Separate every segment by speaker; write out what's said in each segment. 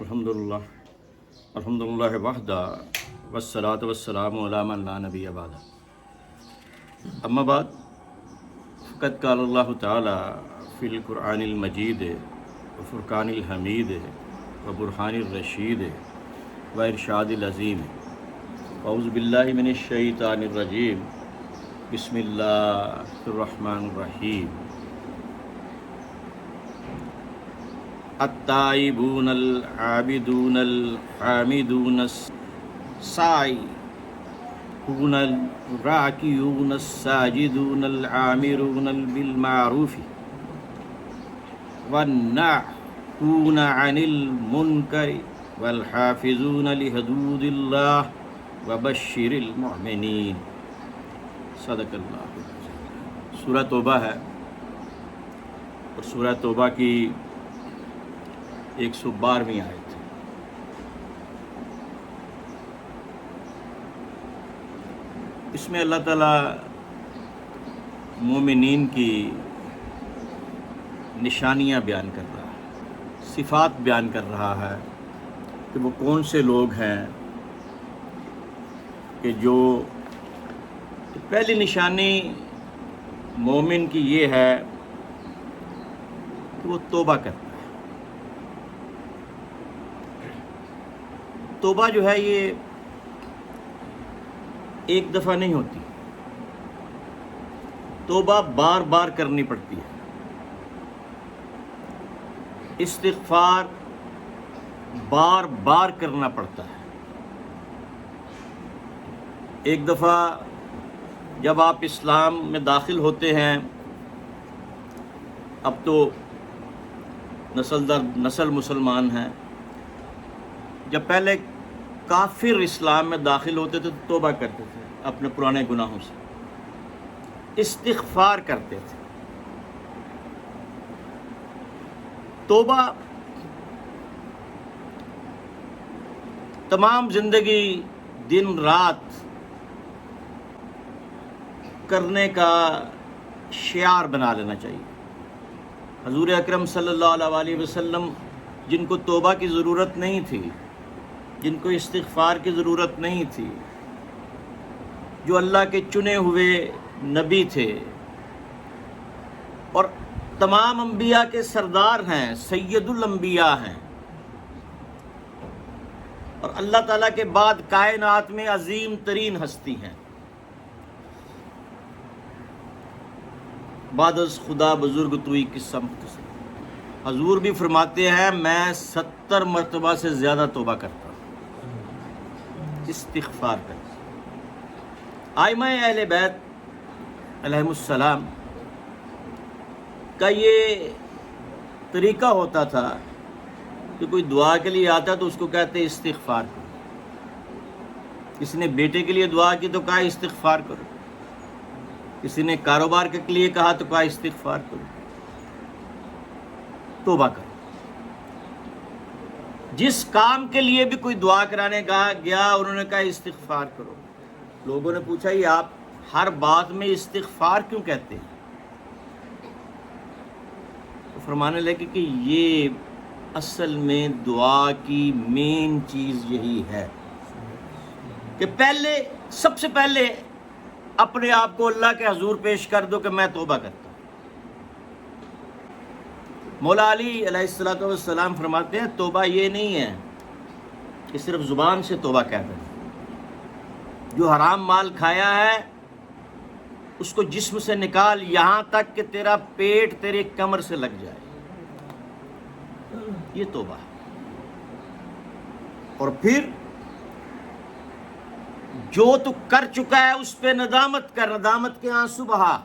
Speaker 1: الحمدللہ وحدہ والصلاۃ والسلام علی من لا نبی بعد اما بعد فقد قال اللہ تعالی فی القرآن المجید وفرقان الحمید وبرہان الرشید وارشاد العظیم اعوذ باللہ من الشیطان الرجیم بسم اللہ الرحمن الرحیم التائبون العابدون الحامدون السائحون الراکعون الساجدون العامرون بالمعروف والناہون عن المنکر والحافظون لحدود اللہ وبشر المؤمنین۔ صدق اللہ۔ سورہ توبہ ہے اور سورہ توبہ کی 112ویں آیت ہے۔ اس میں اللہ تعالیٰ مومنین کی نشانیاں بیان کر رہا ہے، صفات بیان کر رہا ہے کہ وہ کون سے لوگ ہیں کہ جو پہلی نشانی مومن کی یہ ہے کہ وہ توبہ کرتا ہے۔ توبہ جو ہے یہ ایک دفعہ نہیں ہوتی، توبہ بار بار کرنی پڑتی ہے۔ استغفار بار بار کرنا پڑتا ہے۔ ایک دفعہ جب آپ اسلام میں داخل ہوتے ہیں، اب تو نسل در نسل مسلمان ہیں، جب پہلے کافر اسلام میں داخل ہوتے تھے تو توبہ کرتے تھے اپنے پرانے گناہوں سے، استغفار کرتے تھے۔ توبہ تمام زندگی دن رات کرنے کا شعار بنا لینا چاہیے۔ حضور اکرم صلی اللہ علیہ وسلم جن کو توبہ کی ضرورت نہیں تھی، جن کو استغفار کی ضرورت نہیں تھی، جو اللہ کے چنے ہوئے نبی تھے اور تمام انبیاء کے سردار ہیں، سید الانبیاء ہیں، اور اللہ تعالیٰ کے بعد کائنات میں عظیم ترین ہستی ہیں، بعد از خدا بزرگ توئی کی سمت سے۔ حضور بھی فرماتے ہیں میں 70 مرتبہ سے زیادہ توبہ کرتا ہوں، استغفار کرتا ہوں۔ ائمہ اہل بیت علیہم السلام کا یہ طریقہ ہوتا تھا کہ کوئی دعا کے لیے آتا تو اس کو کہتے استغفار کرو۔ کسی نے بیٹے کے لیے دعا کی تو کہا استغفار کرو، کسی نے کاروبار کے لیے کہا تو کہا استغفار کرو، توبہ کرو۔ جس کام کے لیے بھی کوئی دعا کرانے گیا انہوں نے کہا استغفار کرو۔ لوگوں نے پوچھا یہ آپ ہر بات میں استغفار کیوں کہتے ہیں؟ تو فرمانے لگے کہ یہ اصل میں دعا کی مین چیز یہی ہے کہ پہلے سب سے پہلے اپنے آپ کو اللہ کے حضور پیش کر دو کہ میں توبہ کرتا ہوں۔ مولا علی علیہ السلام فرماتے ہیں توبہ یہ نہیں ہے کہ صرف زبان سے توبہ کہہ دیں، جو حرام مال کھایا ہے اس کو جسم سے نکال یہاں تک کہ تیرا پیٹ تیرے کمر سے لگ جائے، یہ توبہ ہے۔ اور پھر جو تو کر چکا ہے اس پہ ندامت کر، ندامت کے آنسو بہا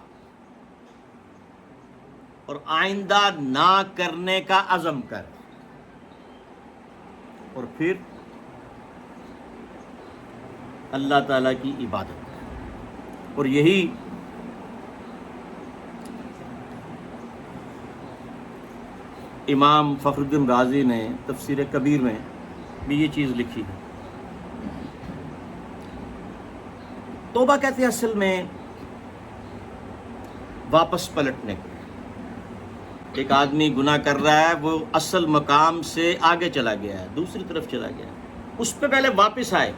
Speaker 1: اور آئندہ نہ کرنے کا عزم کر، اور پھر اللہ تعالیٰ کی عبادت کر۔ اور یہی امام فخر الدین رازی نے تفسیر کبیر میں بھی یہ چیز لکھی ہے۔ توبہ کہتے ہیں اصل میں واپس پلٹنے کو، ایک آدمی گناہ کر رہا ہے، وہ اصل مقام سے آگے چلا گیا ہے، دوسری طرف چلا گیا ہے، اس پہ پہلے واپس آئے،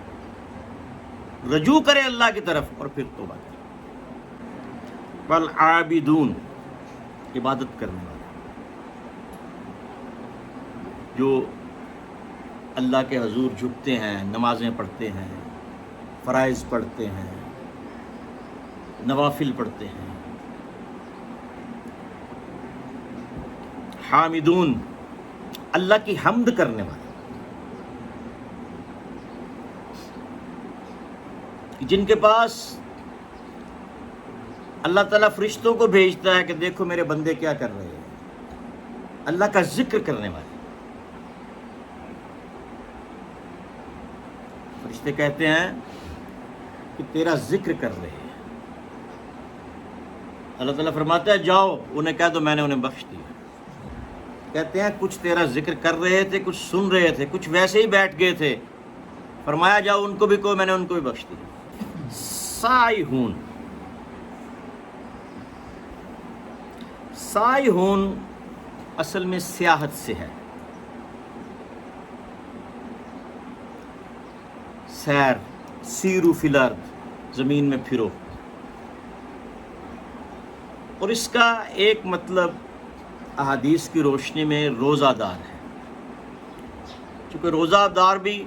Speaker 1: رجوع کرے اللہ کی طرف اور پھر توبہ کرے۔ والعابدون، عبادت کرنے والے، جو اللہ کے حضور جھکتے ہیں، نمازیں پڑھتے ہیں، فرائض پڑھتے ہیں، نوافل پڑھتے ہیں۔ حامدون، اللہ کی حمد کرنے والے، جن کے پاس اللہ تعالیٰ فرشتوں کو بھیجتا ہے کہ دیکھو میرے بندے کیا کر رہے ہیں، اللہ کا ذکر کرنے والے۔ فرشتے کہتے ہیں کہ تیرا ذکر کر رہے ہیں، اللہ تعالیٰ فرماتا ہے جاؤ انہیں کہہ دو میں نے انہیں بخش دیا۔ کہتے ہیں کچھ تیرا ذکر کر رہے تھے، کچھ سن رہے تھے، کچھ ویسے ہی بیٹھ گئے تھے، فرمایا جاؤ ان کو بھی کہو میں نے ان کو بھی بخش دیا۔ سائحون، سائحون اصل میں سیاحت سے ہے، سیر، سیرو فی الارض، زمین میں پھرو۔ اور اس کا ایک مطلب احادیث کی روشنی میں روزہ دار ہے، چونکہ روزہ دار بھی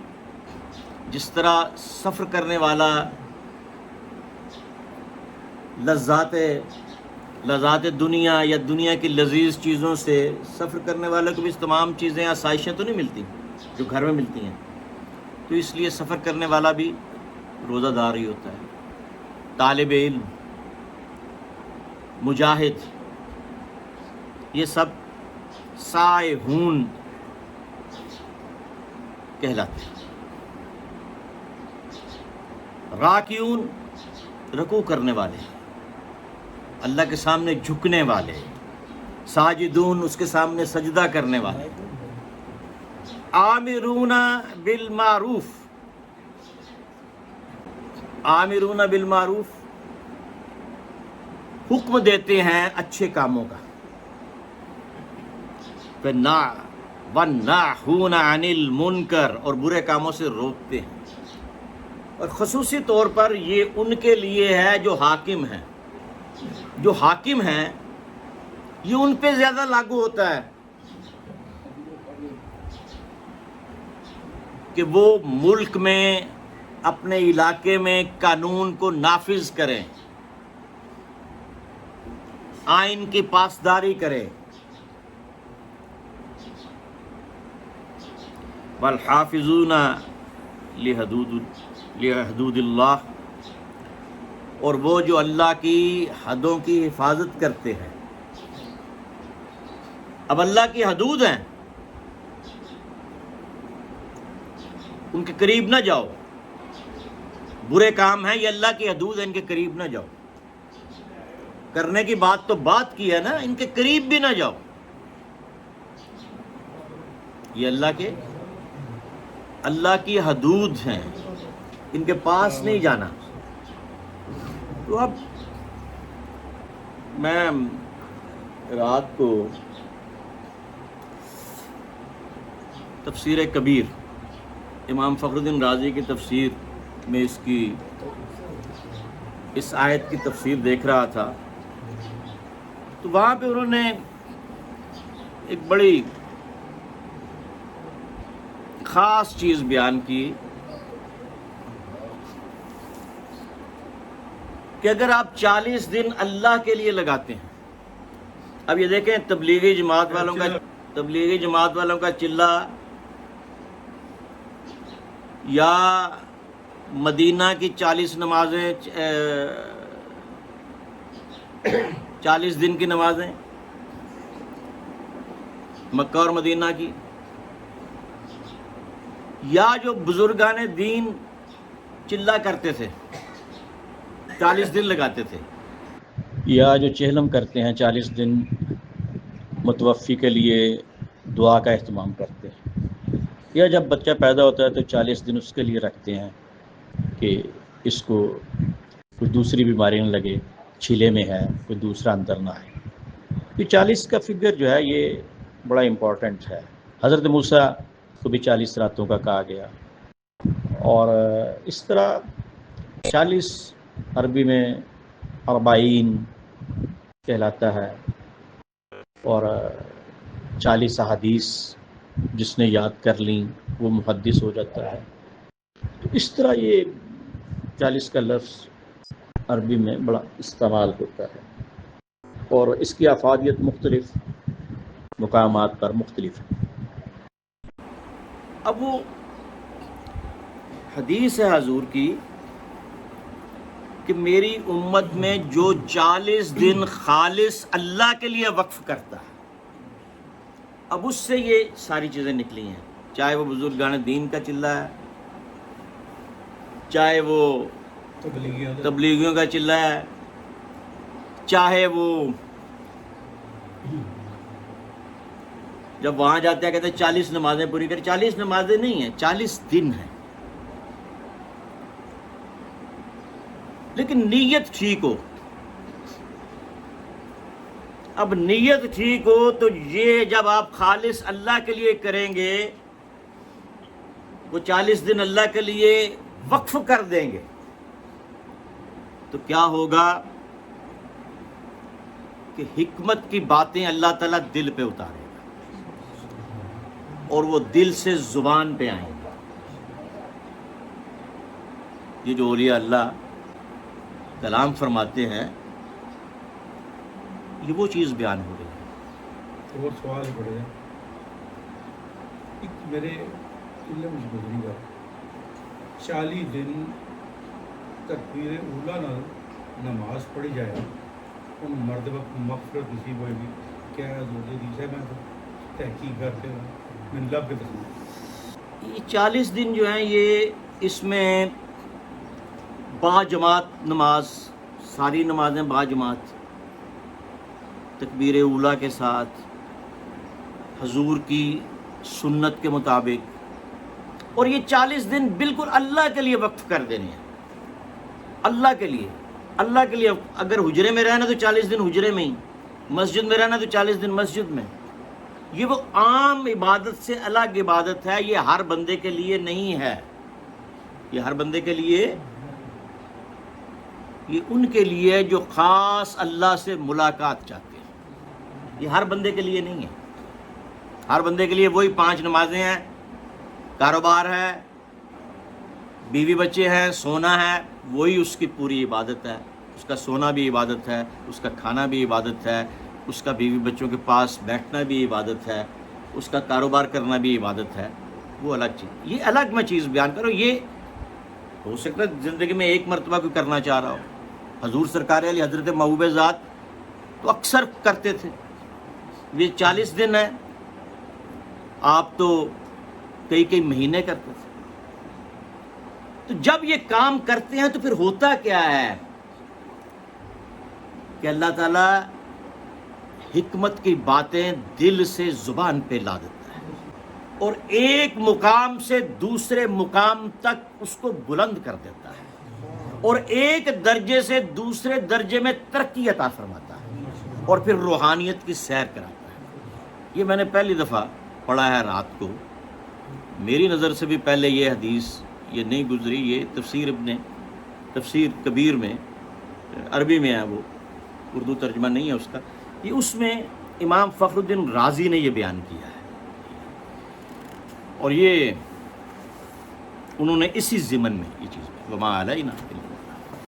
Speaker 1: جس طرح سفر کرنے والا لذات دنیا یا دنیا کی لذیذ چیزوں سے، سفر کرنے والے کو بھی تمام چیزیں آسائشیں تو نہیں ملتی جو گھر میں ملتی ہیں، تو اس لیے سفر کرنے والا بھی روزہ دار ہی ہوتا ہے۔ طالب علم، مجاہد، یہ سب سائحون کہلاتے ہیں۔ راکعون، رکوع کرنے والے، اللہ کے سامنے جھکنے والے، ساجدون، اس کے سامنے سجدہ کرنے والے، آمرون بالمعروف، آمرون بالمعروف، حکم دیتے ہیں اچھے کاموں کا، وَالنَّاهُونَ عَنِ الْمُنْكَرِ، اور برے کاموں سے روکتے ہیں۔ اور خصوصی طور پر یہ ان کے لیے ہے جو حاکم ہیں، جو حاکم ہیں یہ ان پہ زیادہ لاگو ہوتا ہے کہ وہ ملک میں، اپنے علاقے میں قانون کو نافذ کریں، آئین کی پاسداری کریں۔ والحافظون لحدود اللہ، اور وہ جو اللہ کی حدوں کی حفاظت کرتے ہیں۔ اب اللہ کی حدود ہیں، ان کے قریب نہ جاؤ، برے کام ہیں، یہ اللہ کی حدود ہیں، ان کے قریب نہ جاؤ۔ کرنے کی بات تو بات کی ہے نا، ان کے قریب بھی نہ جاؤ، یہ اللہ کی حدود ہیں، ان کے پاس نہیں جانا۔ تو اب میں رات کو تفسیر کبیر، امام فخر الدین رازی کی تفسیر میں اس آیت کی تفسیر دیکھ رہا تھا، تو وہاں پہ انہوں نے ایک بڑی خاص چیز بیان کی کہ اگر آپ 40 دن اللہ کے لیے لگاتے ہیں، اب یہ دیکھیں تبلیغی جماعت والوں کا چلہ یا مدینہ کی 40 نمازیں، 40 دن کی نمازیں، مکہ اور مدینہ کی، یا جو بزرگان دین چلہ کرتے تھے 40 دن لگاتے تھے، یا جو چہلم کرتے ہیں 40 دن متوفی کے لیے دعا کا اہتمام کرتے ہیں، یا جب بچہ پیدا ہوتا ہے تو 40 دن اس کے لیے رکھتے ہیں کہ اس کو کوئی دوسری بیماری نہ لگے، چھیلے میں ہے، کوئی دوسرا اندر نہ آئے۔ یہ 40 کا فگر جو ہے یہ بڑا امپورٹنٹ ہے. حضرت موسیٰ کو بھی 40 راتوں کا کہا گیا، اور اس طرح 40 عربی میں اربعین کہلاتا ہے، اور 40 احادیث جس نے یاد کر لیں وہ محدث ہو جاتا ہے. تو اس طرح یہ 40 کا لفظ عربی میں بڑا استعمال ہوتا ہے، اور اس کی افادیت مختلف مقامات پر مختلف ہے. اب وہ حدیث ہے حضور کی کہ میری امت میں جو 40 دن خالص اللہ کے لیے وقف کرتا ہے، اب اس سے یہ ساری چیزیں نکلی ہیں، چاہے وہ بزرگان دین کا چلہ ہے، چاہے وہ تبلیغیوں کا چلہ ہے، چاہے وہ جب وہاں جاتے ہیں کہتے ہیں 40 نمازیں پوری کریں. 40 نمازیں نہیں ہیں، 40 دن ہیں، لیکن نیت ٹھیک ہو. اب نیت ٹھیک ہو تو یہ جب آپ خالص اللہ کے لیے کریں گے، وہ 40 دن اللہ کے لیے وقف کر دیں گے، تو کیا ہوگا کہ حکمت کی باتیں اللہ تعالیٰ دل پہ اتارے گا، اور وہ دل سے زبان پہ آئیں گے. یہ جو اولیاء اللہ کلام فرماتے ہیں، یہ وہ چیز بیان ہو رہی ہے.
Speaker 2: اور سوال پڑے گا، ایک میرے علم گزری گا 40 دن تکبیر اولا نال نماز پڑھی جائے ان مرد وقت مغفرت نصیب ہوئے گی، کیا حضور دی ہے؟ میں تحقیق کر کے میں لب کے پسند.
Speaker 1: یہ 40 دن جو ہیں یہ اس میں با جماعت نماز، ساری نمازیں با جماعت تکبیر اولا کے ساتھ حضور کی سنت کے مطابق، اور یہ 40 دن بالکل اللہ کے لیے وقف کر دینے ہیں. اللہ کے لیے، اللہ کے لیے. اگر حجرے میں رہنا تو 40 دن حجرے میں ہی، مسجد میں رہنا تو 40 دن مسجد میں. یہ وہ عام عبادت سے الگ عبادت ہے، یہ ہر بندے کے لیے نہیں ہے. یہ ہر بندے کے لیے، یہ ان کے لیے جو خاص اللہ سے ملاقات چاہتے ہیں. یہ ہر بندے کے لیے نہیں ہے. ہر بندے کے لیے وہی 5 نمازیں ہیں، کاروبار ہے، بیوی بچے ہیں، سونا ہے، وہی اس کی پوری عبادت ہے. اس کا سونا بھی عبادت ہے، اس کا کھانا بھی عبادت ہے، اس کا بیوی بچوں کے پاس بیٹھنا بھی عبادت ہے، اس کا کاروبار کرنا بھی عبادت ہے. وہ الگ چیز. یہ الگ میں چیز بیان کروں. یہ ہو سکتا ہے زندگی میں ایک مرتبہ کوئی کرنا چاہ رہا ہو. حضور سرکار علی حضرت محبوب ذات تو اکثر کرتے تھے. یہ 40 دن ہے، آپ تو کئی مہینے کرتے تھے. تو جب یہ کام کرتے ہیں تو پھر ہوتا کیا ہے کہ اللہ تعالیٰ حکمت کی باتیں دل سے زبان پہ لا دیتا ہے، اور ایک مقام سے دوسرے مقام تک اس کو بلند کر دیتا ہے، اور ایک درجے سے دوسرے درجے میں ترقی عطا فرماتا ہے، اور پھر روحانیت کی سیر کراتا ہے. یہ میں نے پہلی دفعہ پڑھا ہے رات کو. میری نظر سے بھی پہلے یہ حدیث یہ نہیں گزری. یہ تفسیر کبیر میں عربی میں ہے، وہ اردو ترجمہ نہیں ہے اس کا. یہ اس میں امام فخر الدین رازی نے یہ بیان کیا ہے، اور یہ انہوں نے اسی ضمن میں یہ چیز وما علینا